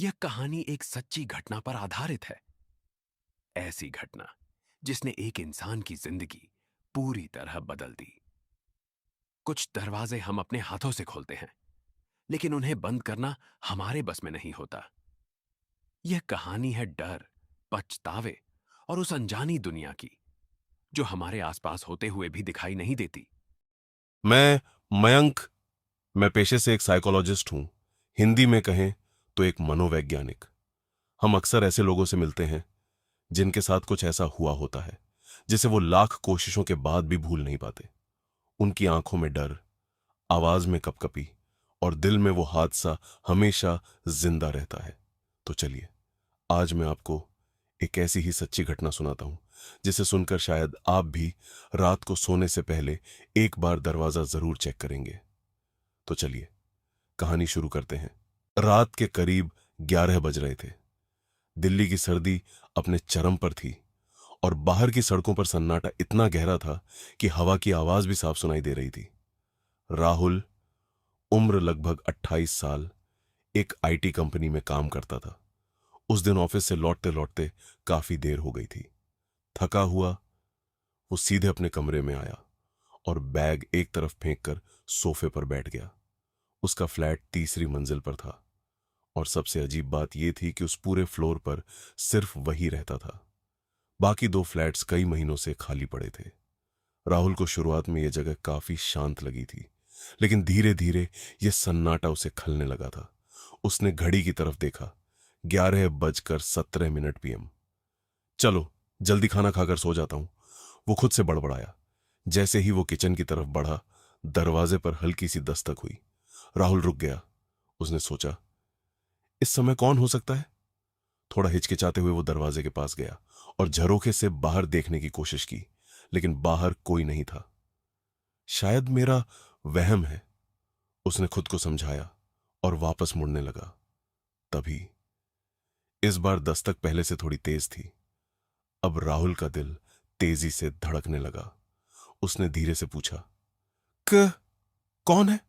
यह कहानी एक सच्ची घटना पर आधारित है। ऐसी घटना जिसने एक इंसान की जिंदगी पूरी तरह बदल दी। कुछ दरवाजे हम अपने हाथों से खोलते हैं, लेकिन उन्हें बंद करना हमारे बस में नहीं होता। यह कहानी है डर, पछतावे और उस अनजानी दुनिया की जो हमारे आसपास होते हुए भी दिखाई नहीं देती। मैं मयंक। मैं पेशे से एक साइकोलॉजिस्ट हूं। हिंदी में कहें तो एक मनोवैज्ञानिक। हम अक्सर ऐसे लोगों से मिलते हैं जिनके साथ कुछ ऐसा हुआ होता है जिसे वो लाख कोशिशों के बाद भी भूल नहीं पाते। उनकी आंखों में डर, आवाज में कपकपी और दिल में वो हादसा हमेशा जिंदा रहता है। तो चलिए, आज मैं आपको एक ऐसी ही सच्ची घटना सुनाता हूं जिसे सुनकर शायद आप भी रात को सोने से पहले एक बार दरवाजा जरूर चेक करेंगे। तो चलिए, कहानी शुरू करते हैं। रात के करीब 11 बज रहे थे। दिल्ली की सर्दी अपने चरम पर थी और बाहर की सड़कों पर सन्नाटा इतना गहरा था कि हवा की आवाज भी साफ सुनाई दे रही थी। राहुल, उम्र लगभग 28 साल, एक आईटी कंपनी में काम करता था। उस दिन ऑफिस से लौटते लौटते काफी देर हो गई थी। थका हुआ वो सीधे अपने कमरे में आया और बैग एक तरफ फेंककर सोफे पर बैठ गया। उसका फ्लैट तीसरी मंजिल पर था और सबसे अजीब बात यह थी कि उस पूरे फ्लोर पर सिर्फ वही रहता था। बाकी दो फ्लैट्स कई महीनों से खाली पड़े थे। राहुल को शुरुआत में यह जगह काफी शांत लगी थी, लेकिन धीरे धीरे यह सन्नाटा उसे खलने लगा था। उसने घड़ी की तरफ देखा। 11:17 पीएम। चलो, जल्दी खाना खाकर सो जाता हूं, वो खुद से बड़बड़ाया। जैसे ही वो किचन की तरफ बढ़ा, दरवाजे पर हल्की सी दस्तक हुई। राहुल रुक गया। उसने सोचा, इस समय कौन हो सकता है? थोड़ा हिचकिचाते हुए वो दरवाजे के पास गया और झरोखे से बाहर देखने की कोशिश की, लेकिन बाहर कोई नहीं था। शायद मेरा वहम है, उसने खुद को समझाया और वापस मुड़ने लगा। तभी इस बार दस्तक पहले से थोड़ी तेज थी। अब राहुल का दिल तेजी से धड़कने लगा। उसने धीरे से पूछा, क कौन है?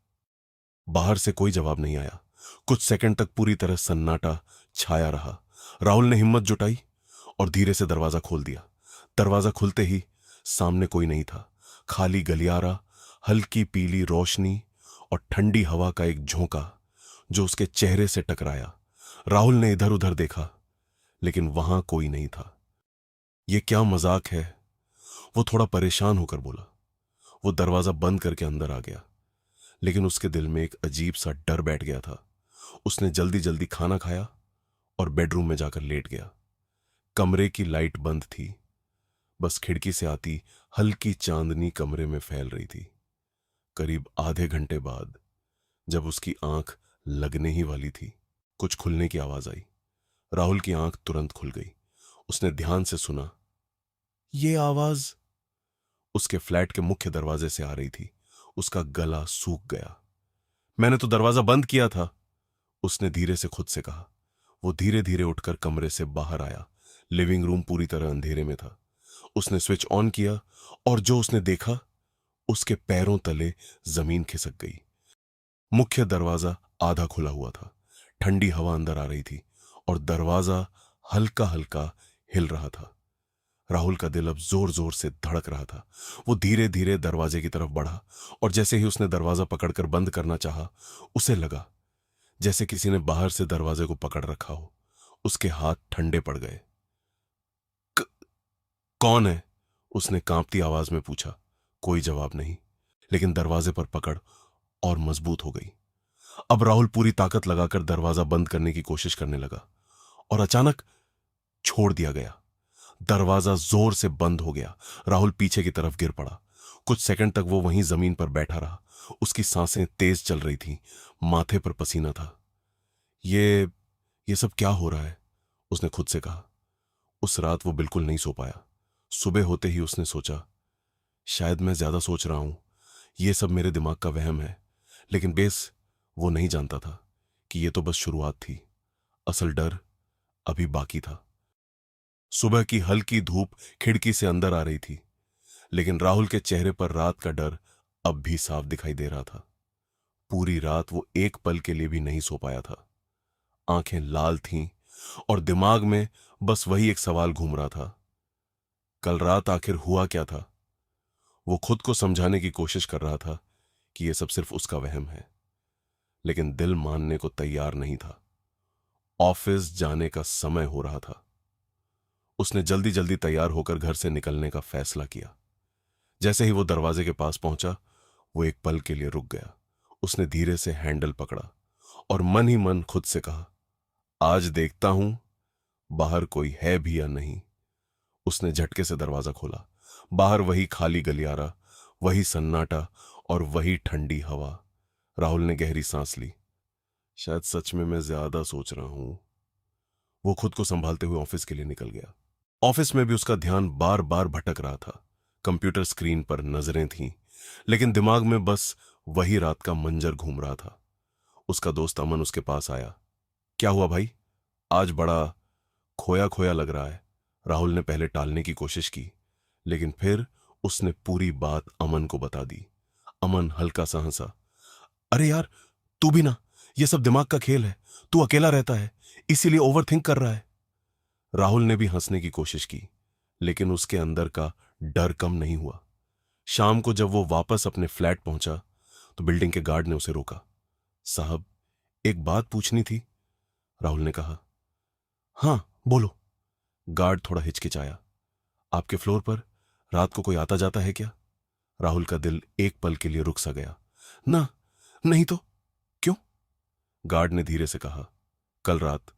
बाहर से कोई जवाब नहीं आया। कुछ सेकंड तक पूरी तरह सन्नाटा छाया रहा। राहुल ने हिम्मत जुटाई और धीरे से दरवाजा खोल दिया। दरवाजा खुलते ही सामने कोई नहीं था। खाली गलियारा, हल्की पीली रोशनी और ठंडी हवा का एक झोंका जो उसके चेहरे से टकराया। राहुल ने इधर उधर देखा, लेकिन वहां कोई नहीं था। यह क्या मजाक है? वो थोड़ा परेशान होकर बोला। वो दरवाजा बंद करके अंदर आ गया, लेकिन उसके दिल में एक अजीब सा डर बैठ गया था। उसने जल्दी जल्दी खाना खाया और बेडरूम में जाकर लेट गया। कमरे की लाइट बंद थी। बस खिड़की से आती हल्की चांदनी कमरे में फैल रही थी। करीब आधे घंटे बाद, जब उसकी आंख लगने ही वाली थी, कुछ खुलने की आवाज आई। राहुल की आंख तुरंत खुल गई। उसने ध्यान से सुना। ये आवाज उसके फ्लैट के मुख्य दरवाजे से आ रही थी। उसका गला सूख गया। मैंने तो दरवाजा बंद किया था, उसने धीरे से खुद से कहा। वो धीरे धीरे उठकर कमरे से बाहर आया। लिविंग रूम पूरी तरह अंधेरे में था। उसने स्विच ऑन किया और जो उसने देखा, उसके पैरों तले जमीन खिसक गई। मुख्य दरवाजा आधा खुला हुआ था। ठंडी हवा अंदर आ रही थी और दरवाजा हल्का हल्का हिल रहा था। राहुल का दिल अब जोर जोर से धड़क रहा था। वो धीरे धीरे दरवाजे की तरफ बढ़ा और जैसे ही उसने दरवाजा पकड़कर बंद करना चाहा, उसे लगा जैसे किसी ने बाहर से दरवाजे को पकड़ रखा हो। उसके हाथ ठंडे पड़ गए। "क- कौन है?" उसने कांपती आवाज में पूछा। कोई जवाब नहीं, लेकिन दरवाजे पर पकड़ और मजबूत हो गई। अब राहुल पूरी ताकत लगाकर दरवाजा बंद करने की कोशिश करने लगा और अचानक छोड़ दिया गया। दरवाजा जोर से बंद हो गया। राहुल पीछे की तरफ गिर पड़ा। कुछ सेकंड तक वो वहीं जमीन पर बैठा रहा। उसकी सांसें तेज चल रही थीं, माथे पर पसीना था। ये ये सब क्या हो रहा है? उसने खुद से कहा। उस रात वो बिल्कुल नहीं सो पाया। सुबह होते ही उसने सोचा, शायद मैं ज्यादा सोच रहा हूं, ये सब मेरे दिमाग का वहम है। लेकिन बेस वो नहीं जानता था कि ये तो बस शुरुआत थी। असल डर अभी बाकी था। सुबह की हल्की धूप खिड़की से अंदर आ रही थी, लेकिन राहुल के चेहरे पर रात का डर अब भी साफ दिखाई दे रहा था। पूरी रात वो एक पल के लिए भी नहीं सो पाया था। आंखें लाल थीं और दिमाग में बस वही एक सवाल घूम रहा था, कल रात आखिर हुआ क्या था। वो खुद को समझाने की कोशिश कर रहा था कि यह सब सिर्फ उसका वहम है, लेकिन दिल मानने को तैयार नहीं था। ऑफिस जाने का समय हो रहा था। उसने जल्दी जल्दी तैयार होकर घर से निकलने का फैसला किया। जैसे ही वो दरवाजे के पास पहुंचा, वो एक पल के लिए रुक गया। उसने धीरे से हैंडल पकड़ा और मन ही मन खुद से कहा, आज देखता हूं बाहर कोई है भी या नहीं। उसने झटके से दरवाजा खोला। बाहर वही खाली गलियारा, वही सन्नाटा और वही ठंडी हवा। राहुल ने गहरी सांस ली। शायद सच में मैं ज्यादा सोच रहा हूं। वो खुद को संभालते हुए ऑफिस के लिए निकल गया। ऑफिस में भी उसका ध्यान बार बार भटक रहा था। कंप्यूटर स्क्रीन पर नजरें थीं, लेकिन दिमाग में बस वही रात का मंजर घूम रहा था। उसका दोस्त अमन उसके पास आया। क्या हुआ भाई, आज बड़ा खोया खोया लग रहा है। राहुल ने पहले टालने की कोशिश की, लेकिन फिर उसने पूरी बात अमन को बता दी। अमन हल्का सा हंसा। अरे यार, तू भी ना, ये सब दिमाग का खेल है। तू अकेला रहता है, इसीलिए ओवर थिंक कर रहा है। राहुल ने भी हंसने की कोशिश की, लेकिन उसके अंदर का डर कम नहीं हुआ। शाम को जब वो वापस अपने फ्लैट पहुंचा, तो बिल्डिंग के गार्ड ने उसे रोका। साहब, एक बात पूछनी थी, राहुल ने कहा। हां, बोलो। गार्ड थोड़ा हिचकिचाया। आपके फ्लोर पर रात को कोई आता जाता है क्या? राहुल का दिल एक पल के लिए रुक सा गया। ना, नहीं तो। क्यों? गार्ड ने धीरे से कहा। कल रात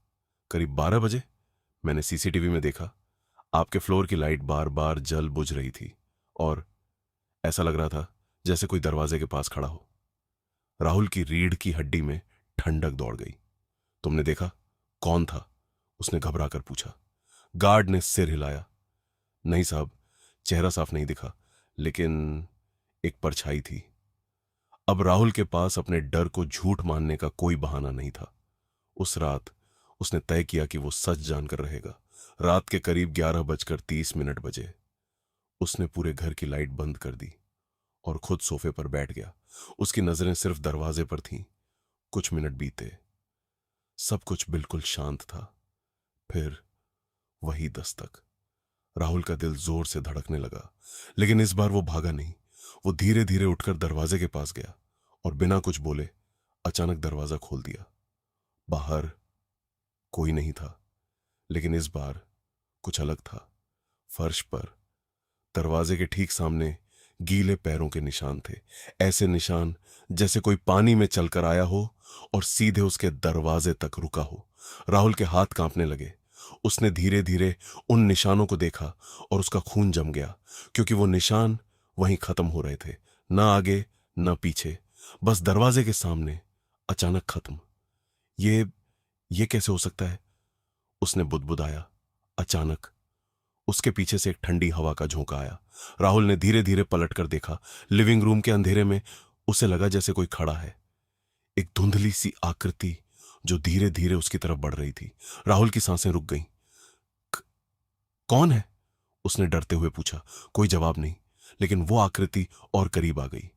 करीब 12 बजे मैंने सीसीटीवी में देखा, आपके फ्लोर की लाइट बार बार जल बुझ रही थी और ऐसा लग रहा था जैसे कोई दरवाजे के पास खड़ा हो। राहुल की रीढ़ की हड्डी में ठंडक दौड़ गई। तुमने देखा? कौन था? उसने घबरा कर पूछा। गार्ड ने सिर हिलाया। नहीं साहब, चेहरा साफ नहीं दिखा, लेकिन एक परछाई थी। अब राहुल के पास अपने डर को झूठ मानने का कोई बहाना नहीं था। उस रात उसने तय किया कि वो सच जानकर रहेगा। रात के करीब 11:30 बजे उसने पूरे घर की लाइट बंद कर दी और खुद सोफे पर बैठ गया। उसकी नजरें सिर्फ दरवाजे पर थीं। कुछ मिनट बीते, सब कुछ बिल्कुल शांत था। फिर वही दस्तक। राहुल का दिल जोर से धड़कने लगा, लेकिन इस बार वो भागा नहीं। वो धीरे धीरे उठकर दरवाजे के पास गया और बिना कुछ बोले अचानक दरवाजा खोल दिया। बाहर कोई नहीं था, लेकिन इस बार कुछ अलग था। फर्श पर दरवाजे के ठीक सामने गीले पैरों के निशान थे। ऐसे निशान जैसे कोई पानी में चलकर आया हो और सीधे उसके दरवाजे तक रुका हो। राहुल के हाथ कांपने लगे। उसने धीरे धीरे उन निशानों को देखा और उसका खून जम गया, क्योंकि वो निशान वहीं खत्म हो रहे थे। ना आगे ना पीछे, बस दरवाजे के सामने, अचानक खत्म। ये कैसे हो सकता है? उसने बुदबुदाया। अचानक उसके पीछे से एक ठंडी हवा का झोंका आया। राहुल ने धीरे धीरे पलटकर देखा। लिविंग रूम के अंधेरे में उसे लगा जैसे कोई खड़ा है, एक धुंधली सी आकृति जो धीरे धीरे उसकी तरफ बढ़ रही थी। राहुल की सांसें रुक गईं। कौन है? उसने डरते हुए पूछा। कोई जवाब नहीं, लेकिन वो आकृति और करीब आ गई।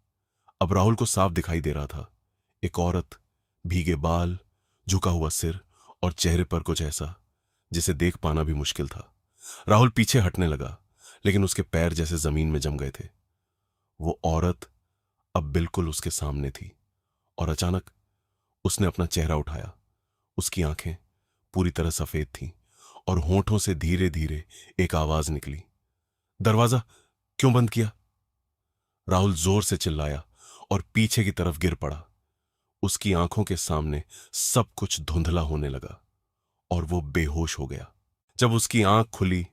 अब राहुल को साफ दिखाई दे रहा था। एक औरत, भीगे बाल, झुका हुआ सिर और चेहरे पर कुछ ऐसा जिसे देख पाना भी मुश्किल था। राहुल पीछे हटने लगा, लेकिन उसके पैर जैसे जमीन में जम गए थे। वो औरत अब बिल्कुल उसके सामने थी और अचानक उसने अपना चेहरा उठाया। उसकी आंखें पूरी तरह सफेद थीं और होंठों से धीरे धीरे एक आवाज निकली। दरवाजा क्यों बंद किया? राहुल जोर से चिल्लाया और पीछे की तरफ गिर पड़ा। उसकी आंखों के सामने सब कुछ धुंधला होने लगा और वो बेहोश हो गया। जब उसकी आंख खुली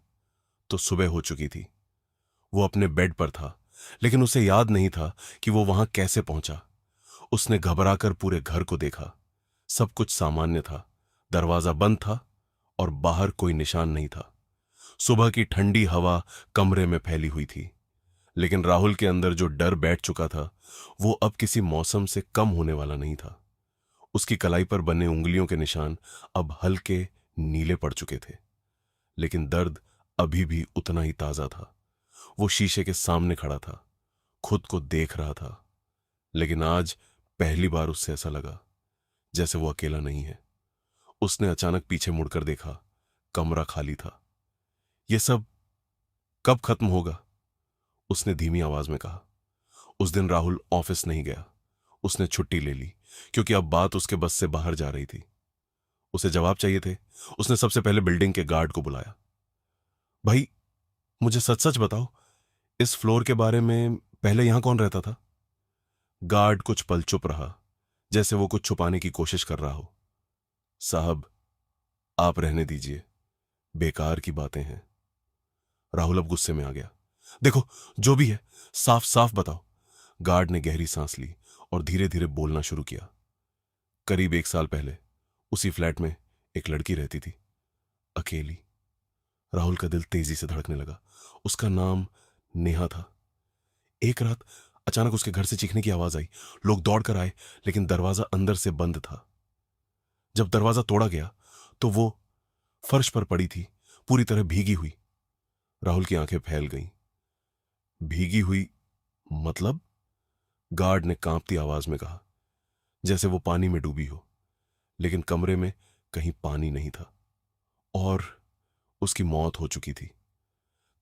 तो सुबह हो चुकी थी। वो अपने बेड पर था, लेकिन उसे याद नहीं था कि वो वहां कैसे पहुंचा। उसने घबराकर पूरे घर को देखा। सब कुछ सामान्य था। दरवाजा बंद था और बाहर कोई निशान नहीं था। सुबह की ठंडी हवा कमरे में फैली हुई थी, लेकिन राहुल के अंदर जो डर बैठ चुका था वो अब किसी मौसम से कम होने वाला नहीं था। उसकी कलाई पर बने उंगलियों के निशान अब हल्के नीले पड़ चुके थे, लेकिन दर्द अभी भी उतना ही ताजा था। वो शीशे के सामने खड़ा था, खुद को देख रहा था, लेकिन आज पहली बार उससे ऐसा लगा जैसे वो अकेला नहीं है। उसने अचानक पीछे मुड़कर देखा, कमरा खाली था। यह सब कब खत्म होगा? उसने धीमी आवाज में कहा। उस दिन राहुल ऑफिस नहीं गया। उसने छुट्टी ले ली क्योंकि अब बात उसके बस से बाहर जा रही थी। उसे जवाब चाहिए थे। उसने सबसे पहले बिल्डिंग के गार्ड को बुलाया। भाई, मुझे सच सच बताओ, इस फ्लोर के बारे में पहले यहां कौन रहता था? गार्ड कुछ पल चुप रहा, जैसे वो कुछ छुपाने की कोशिश कर रहा हो। साहब, आप रहने दीजिए, बेकार की बातें हैं। राहुल अब गुस्से में आ गया। देखो, जो भी है साफ साफ बताओ। गार्ड ने गहरी सांस ली और धीरे धीरे बोलना शुरू किया। करीब 1 साल पहले उसी फ्लैट में एक लड़की रहती थी, अकेली। राहुल का दिल तेजी से धड़कने लगा। उसका नाम नेहा था। एक रात अचानक उसके घर से चीखने की आवाज आई। लोग दौड़कर आए, लेकिन दरवाजा अंदर से बंद था। जब दरवाजा तोड़ा गया तो वो फर्श पर पड़ी थी, पूरी तरह भीगी हुई। राहुल की आंखें फैल गईं। भीगी हुई मतलब? गार्ड ने कांपती आवाज में कहा, जैसे वो पानी में डूबी हो। लेकिन कमरे में कहीं पानी नहीं था और उसकी मौत हो चुकी थी।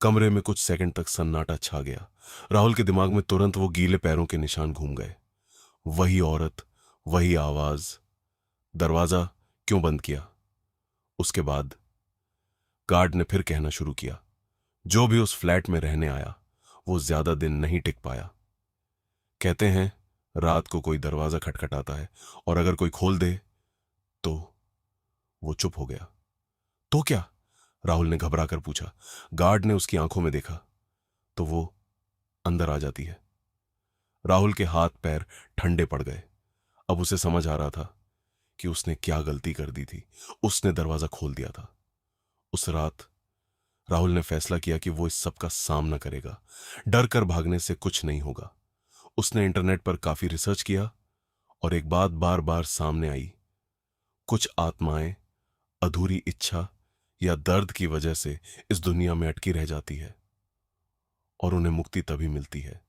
कमरे में कुछ सेकंड तक सन्नाटा छा गया। राहुल के दिमाग में तुरंत वो गीले पैरों के निशान घूम गए। वही औरत, वही आवाज। दरवाजा क्यों बंद किया? उसके बाद गार्ड ने फिर कहना शुरू किया, जो भी उस फ्लैट में रहने आया वो ज्यादा दिन नहीं टिक पाया। कहते हैं रात को कोई दरवाजा खटखटाता है और अगर कोई खोल दे तो। वो चुप हो गया। तो क्या? राहुल ने घबरा कर पूछा। गार्ड ने उसकी आंखों में देखा। तो वो अंदर आ जाती है। राहुल के हाथ पैर ठंडे पड़ गए। अब उसे समझ आ रहा था कि उसने क्या गलती कर दी थी। उसने दरवाजा खोल दिया था। उस रात राहुल ने फैसला किया कि वो इस सब का सामना करेगा। डर कर भागने से कुछ नहीं होगा। उसने इंटरनेट पर काफी रिसर्च किया और एक बात बार बार सामने आई। कुछ आत्माएं अधूरी इच्छा या दर्द की वजह से इस दुनिया में अटकी रह जाती है और उन्हें मुक्ति तभी मिलती है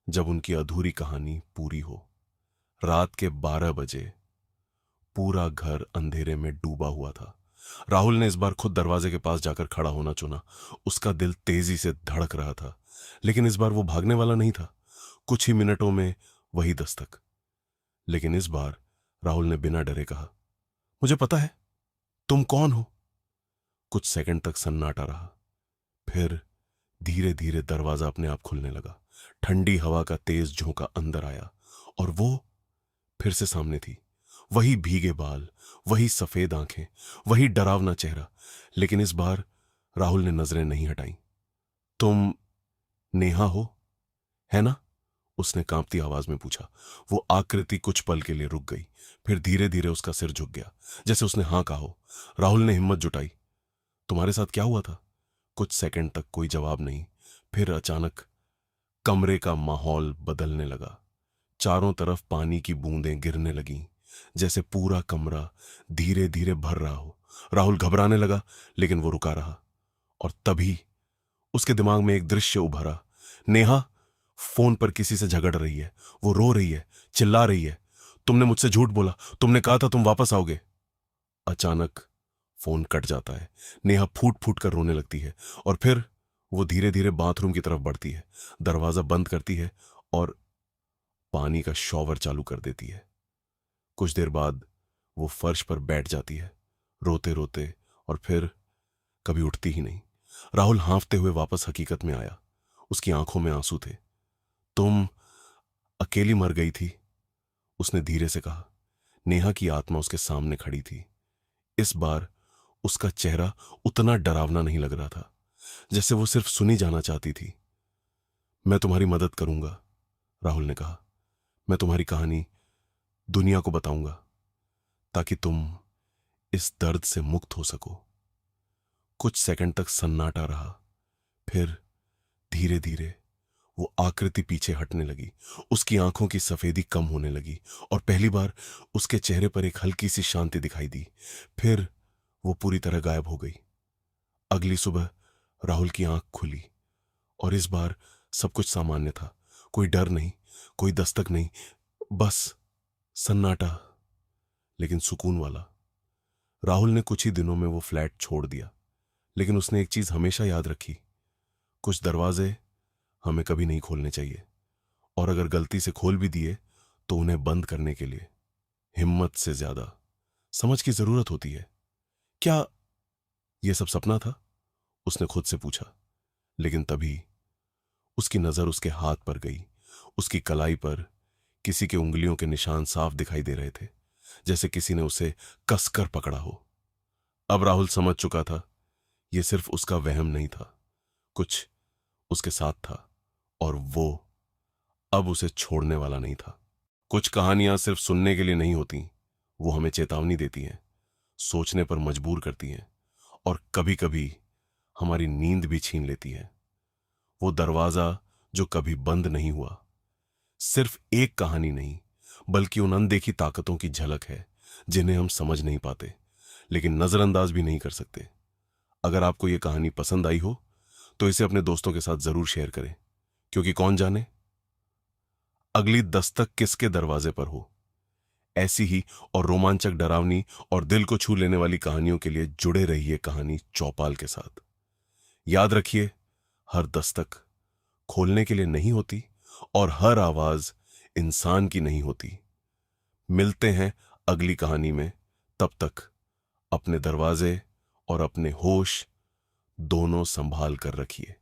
जब उनकी अधूरी कहानी पूरी हो। रात के 12 बजे पूरा घर अंधेरे में डूबा हुआ था। राहुल ने इस बार खुद दरवाजे के पास जाकर खड़ा होना चुना। उसका दिल तेजी से धड़क रहा था, लेकिन इस बार वो भागने वाला नहीं था। कुछ ही मिनटों में वही दस्तक। लेकिन इस बार राहुल ने बिना डरे कहा, मुझे पता है तुम कौन हो। कुछ सेकंड तक सन्नाटा रहा। फिर धीरे धीरे दरवाजा अपने आप खुलने लगा। ठंडी हवा का तेज झोंका अंदर आया और वो फिर से सामने थी। वही भीगे बाल, वही सफेद आंखें, वही डरावना चेहरा। लेकिन इस बार राहुल ने नजरें नहीं हटाई। तुम नेहा हो, है ना? उसने कांपती आवाज में पूछा। वो आकृति कुछ पल के लिए रुक गई, फिर धीरे धीरे उसका सिर झुक गया, जैसे उसने हां कहा हो। राहुल ने हिम्मत जुटाई। तुम्हारे साथ क्या हुआ था? कुछ सेकंड तक कोई जवाब नहीं। फिर अचानक कमरे का माहौल बदलने लगा। चारों तरफ पानी की बूंदें गिरने लगीं, जैसे पूरा कमरा धीरे धीरे भर रहा हो। राहुल घबराने लगा, लेकिन वो रुका रहा। और तभी उसके दिमाग में एक दृश्य उभरा। नेहा फोन पर किसी से झगड़ रही है। वो रो रही है, चिल्ला रही है, तुमने मुझसे झूठ बोला, तुमने कहा था तुम वापस आओगे। अचानक फोन कट जाता है। नेहा फूट फूट कर रोने लगती है और फिर वो धीरे धीरे बाथरूम की तरफ बढ़ती है, दरवाजा बंद करती है और पानी का शॉवर चालू कर देती है। कुछ देर बाद वो फर्श पर बैठ जाती है, रोते रोते, और फिर कभी उठती ही नहीं। राहुल हांफते हुए वापस हकीकत में आया। उसकी आंखों में आंसू थे। तुम अकेली मर गई थी, उसने धीरे से कहा। नेहा की आत्मा उसके सामने खड़ी थी। इस बार उसका चेहरा उतना डरावना नहीं लग रहा था, जैसे वो सिर्फ सुनी जाना चाहती थी। मैं तुम्हारी मदद करूंगा, राहुल ने कहा। मैं तुम्हारी कहानी दुनिया को बताऊंगा ताकि तुम इस दर्द से मुक्त हो सको। कुछ सेकंड तक सन्नाटा रहा। फिर धीरे धीरे वो आकृति पीछे हटने लगी। उसकी आंखों की सफेदी कम होने लगी और पहली बार उसके चेहरे पर एक हल्की सी शांति दिखाई दी। फिर वो पूरी तरह गायब हो गई। अगली सुबह राहुल की आंख खुली और इस बार सब कुछ सामान्य था। कोई डर नहीं, कोई दस्तक नहीं, बस सन्नाटा, लेकिन सुकून वाला। राहुल ने कुछ ही दिनों में वो फ्लैट छोड़ दिया, लेकिन उसने एक चीज हमेशा याद रखी, कुछ दरवाजे हमें कभी नहीं खोलने चाहिए, और अगर गलती से खोल भी दिए तो उन्हें बंद करने के लिए हिम्मत से ज्यादा समझ की जरूरत होती है। क्या यह सब सपना था? उसने खुद से पूछा। लेकिन तभी उसकी नजर उसके हाथ पर गई। उसकी कलाई पर किसी के उंगलियों के निशान साफ दिखाई दे रहे थे, जैसे किसी ने उसे कसकर पकड़ा हो। अब राहुल समझ चुका था, यह सिर्फ उसका वहम नहीं था, कुछ उसके साथ था, और वो अब उसे छोड़ने वाला नहीं था। कुछ कहानियां सिर्फ सुनने के लिए नहीं होती, वो हमें चेतावनी देती हैं, सोचने पर मजबूर करती हैं, और कभी कभी हमारी नींद भी छीन लेती है। वो दरवाजा जो कभी बंद नहीं हुआ सिर्फ एक कहानी नहीं, बल्कि उन अनदेखी ताकतों की झलक है जिन्हें हम समझ नहीं पाते, लेकिन नजरअंदाज भी नहीं कर सकते। अगर आपको यह कहानी पसंद आई हो तो इसे अपने दोस्तों के साथ जरूर शेयर करें, क्योंकि कौन जाने अगली दस्तक किसके दरवाजे पर हो। ऐसी ही और रोमांचक, डरावनी और दिल को छू लेने वाली कहानियों के लिए जुड़े रहिए कहानी चौपाल के साथ। याद रखिए, हर दस्तक खोलने के लिए नहीं होती, और हर आवाज इंसान की नहीं होती। मिलते हैं अगली कहानी में। तब तक अपने दरवाजे और अपने होश दोनों संभाल कर रखिए।